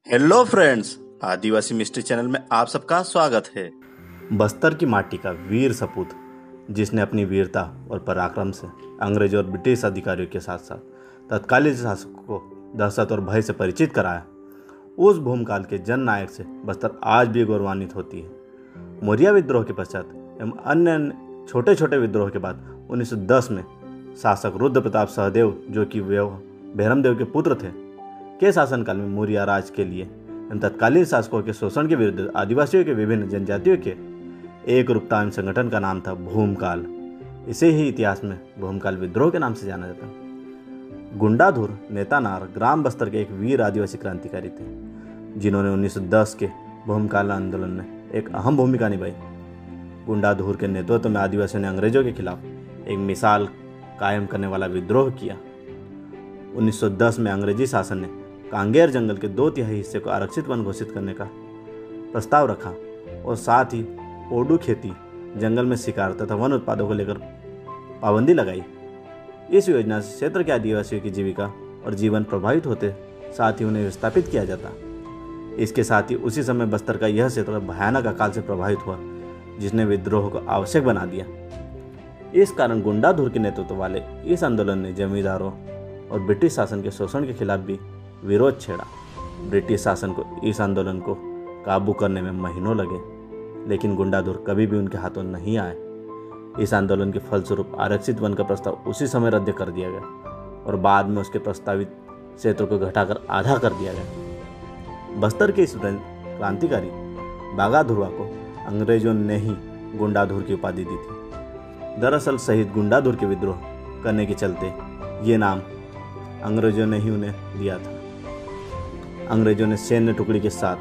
Hello friends, आदिवासी mystery channel में आप सबका स्वागत है। बस्तर की माटी का वीर सपूत जिसने अपनी वीरता और पराक्रम से अंग्रेजों और ब्रिटिश अधिकारियों के साथ साथ तत्कालीन शासकों को दहशत और भय से परिचित कराया, उस भूमकाल के जन नायक से बस्तर आज भी गौरवान्वित होती है। मौर्य विद्रोह के पश्चात एवं अन्य छोटे छोटे विद्रोह के बाद 1910 में शासक रुद्र प्रताप सहदेव, जो कि भैरमदेव के पुत्र थे, के शासनकाल में मौर्य राज के लिए एवं तत्कालीन शासकों के शोषण के विरुद्ध आदिवासियों के विभिन्न जनजातियों के एक रूपता एवं संगठन का नाम था भूमकाल। इसे ही इतिहास में भूमकाल विद्रोह के नाम से जाना जाता है। गुंडाधुर नेतानार ग्राम बस्तर के एक वीर आदिवासी क्रांतिकारी थे, जिन्होंने 1910 के भूमकाल आंदोलन में एक अहम भूमिका निभाई। गुंडाधुर के नेतृत्व में आदिवासियों ने अंग्रेजों के खिलाफ एक मिसाल कायम करने वाला विद्रोह किया। 1910 में अंग्रेजी शासन ने कांगेर जंगल के 2/3 हिस्से को आरक्षित वन घोषित करने का प्रस्ताव रखा और साथ ही ओडू खेती, जंगल में शिकार तथा वन उत्पादों को लेकर पाबंदी लगाई। इस योजना से क्षेत्र के आदिवासियों की जीविका और जीवन प्रभावित होते, साथ ही उन्हें विस्थापित किया जाता। इसके साथ ही उसी समय बस्तर का यह क्षेत्र भयानक अकाल से प्रभावित हुआ, जिसने विद्रोह को आवश्यक बना दिया। इस कारण गुंडाधुर के नेतृत्व वाले इस आंदोलन ने जमींदारों और ब्रिटिश शासन के शोषण के खिलाफ भी विरोध छेड़ा। ब्रिटिश शासन को इस आंदोलन को काबू करने में महीनों लगे, लेकिन गुंडाधुर कभी भी उनके हाथों नहीं आए। इस आंदोलन के फलस्वरूप आरक्षित वन का प्रस्ताव उसी समय रद्द कर दिया गया और बाद में उसके प्रस्तावित क्षेत्र को घटाकर आधा कर दिया गया। बस्तर के इस क्रांतिकारी बागाधुरवा को अंग्रेजों ने ही गुंडाधुर की उपाधि दी थी। दरअसल शहीद गुंडाधुर के विद्रोह करने के चलते ये नाम अंग्रेजों ने ही उन्हें दिया था। अंग्रेजों ने सैन्य टुकड़ी के साथ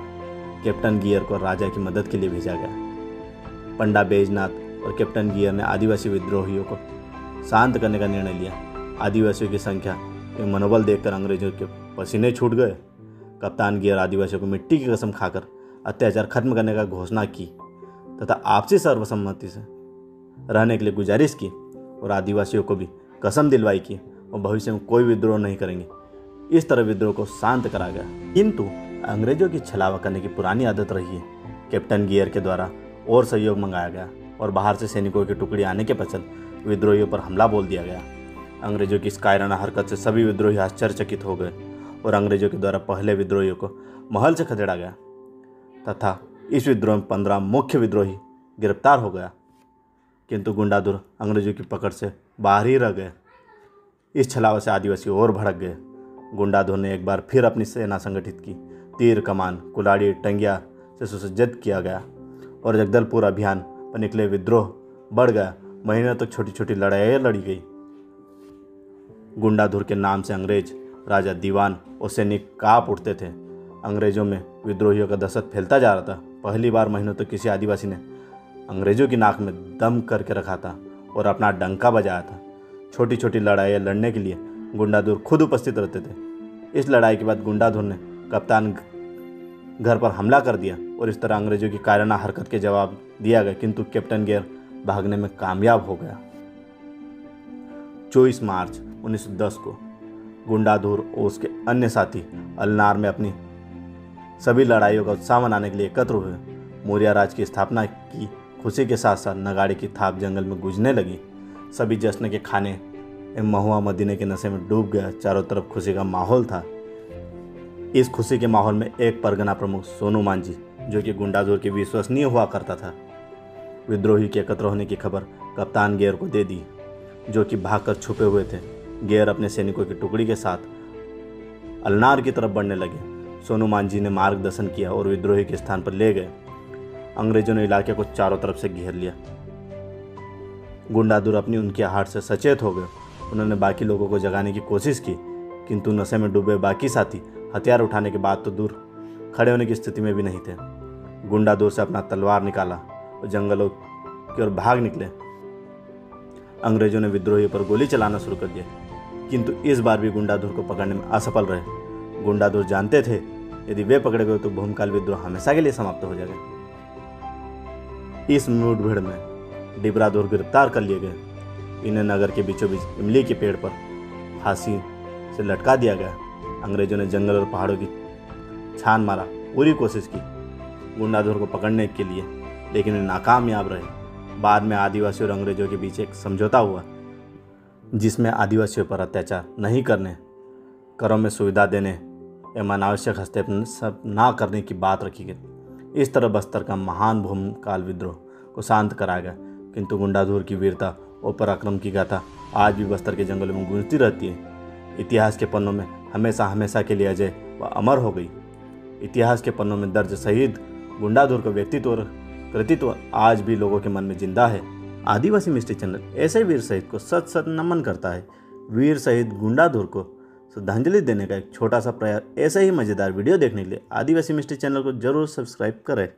कैप्टन गियर को राजा की मदद के लिए भेजा गया। पंडा बैजनाथ और कैप्टन गियर ने आदिवासी विद्रोहियों को शांत करने का निर्णय लिया। आदिवासियों की संख्या में मनोबल देखकर अंग्रेजों के पसीने छूट गए। कप्तान गियर आदिवासियों को मिट्टी की कसम खाकर अत्याचार खत्म करने का घोषणा की तथा आपसी सर्वसम्मति से रहने के लिए गुजारिश की और आदिवासियों को भी कसम दिलवाई की और भविष्य में कोई विद्रोह नहीं करेंगे। इस तरह विद्रोह को शांत करा गया, किंतु अंग्रेजों की छलावा करने की पुरानी आदत रही है। कैप्टन गियर के द्वारा और सहयोग मंगाया गया और बाहर से सैनिकों की टुकड़ी आने के पश्चात विद्रोहियों पर हमला बोल दिया गया। अंग्रेजों की इस कायराना हरकत से सभी विद्रोही आश्चर्यचकित हो गए और अंग्रेजों के द्वारा पहले विद्रोहियों को महल से खदेड़ा गया तथा इस विद्रोह में 15 मुख्य विद्रोही गिरफ्तार हो गया, किंतु गुंडाधुर अंग्रेजों की पकड़ से बाहर ही रह गए। इस छलावा से आदिवासी और भड़क गए। गुंडाधुर ने एक बार फिर अपनी सेना संगठित की। तीर कमान, कुलाड़ी, टंगिया से सुसज्जित किया गया और जगदलपुर अभियान पर निकले विद्रोह बढ़ गया। महीनों तक छोटी छोटी लड़ाइयाँ लड़ी गई। गुंडाधुर के नाम से अंग्रेज राजा, दीवान और सैनिक कांप उठते थे। अंग्रेजों में विद्रोहियों का दहशत फैलता जा रहा था। पहली बार महीनों तक किसी आदिवासी ने अंग्रेजों की नाक में दम करके रखा था और अपना डंका बजाया था। छोटी छोटी लड़ाइयाँ लड़ने के लिए गुंडाधुर खुद उपस्थित रहते थे। इस लड़ाई के बाद गुंडाधुर ने कप्तान घर पर हमला कर दिया और इस तरह अंग्रेजों की कायराना हरकत के जवाब दिया गया, किंतु कैप्टन गियर भागने में कामयाब हो गया। 24 मार्च 1910 को गुंडाधुर और उसके अन्य साथी अलनार में अपनी सभी लड़ाइयों का उत्साह मनाने के लिए एकत्र हुए। मौर्य राज की स्थापना की खुशी के साथ साथ नगाड़े की थाप जंगल में गूंजने लगी। सभी जश्न के खाने एवं महुआ मदीने के नशे में डूब गया। चारों तरफ खुशी का माहौल था। इस खुशी के माहौल में एक परगना प्रमुख सोनू मांझी, जो कि गुंडाधुर के विश्वसनीय हुआ करता था, विद्रोही के एकत्र होने की खबर कप्तान गियर को दे दी, जो कि भागकर छुपे हुए थे। गियर अपने सैनिकों की टुकड़ी के साथ अलनार की तरफ बढ़ने लगे। सोनू मांझी ने मार्गदर्शन किया और विद्रोही के स्थान पर ले गए। अंग्रेजों ने इलाके को चारों तरफ से घेर लिया। गुंडाधुर अपनी उनकी आहट से सचेत हो गए। उन्होंने बाकी लोगों को जगाने की कोशिश की, किंतु नशे में डूबे बाकी साथी हथियार उठाने के बाद तो दूर खड़े होने की स्थिति में भी नहीं थे। गुंडाधुर से अपना तलवार निकाला और जंगलों की ओर भाग निकले। अंग्रेजों ने विद्रोहियों पर गोली चलाना शुरू कर दिया, किंतु इस बार भी गुंडाधुर को पकड़ने में असफल रहे। गुंडाधुर जानते थे यदि वे पकड़े गए तो भूमकाल विद्रोह हमेशा के लिए समाप्त हो जाएगा। इस मुठभेड़ में डिबराधुर गिरफ्तार कर लिए गए। इन्हें नगर के बीचों बीच इमली के पेड़ पर फांसी से लटका दिया गया। अंग्रेजों ने जंगल और पहाड़ों की छान मारा, पूरी कोशिश की गुंडाधुर को पकड़ने के लिए, लेकिन वे नाकामयाब रहे। बाद में आदिवासियों और अंग्रेजों के बीच एक समझौता हुआ जिसमें आदिवासियों पर अत्याचार नहीं करने, करों में सुविधा देने एवं अनावश्यक हस्तक्षेप न करने की बात रखी गई। इस तरह बस्तर का महान भूमकाल विद्रोह को शांत कराया गया। किंतु गुंडाधुर की वीरता और पराक्रम की गाथा आज भी बस्तर के जंगलों में गूंजती रहती है। इतिहास के पन्नों में हमेशा हमेशा के लिए अजय व अमर हो गई। इतिहास के पन्नों में दर्ज शहीद गुंडाधुर का व्यक्तित्व और कृतित्व आज भी लोगों के मन में जिंदा है। आदिवासी मिस्ट्री चैनल ऐसे वीर शहीद को सत सत नमन करता है। वीर शहीद गुंडाधुर को श्रद्धांजलि देने का एक छोटा सा प्रयास। ऐसे ही मजेदार वीडियो देखने के लिए आदिवासी मिस्ट्री चैनल को जरूर सब्सक्राइब करें।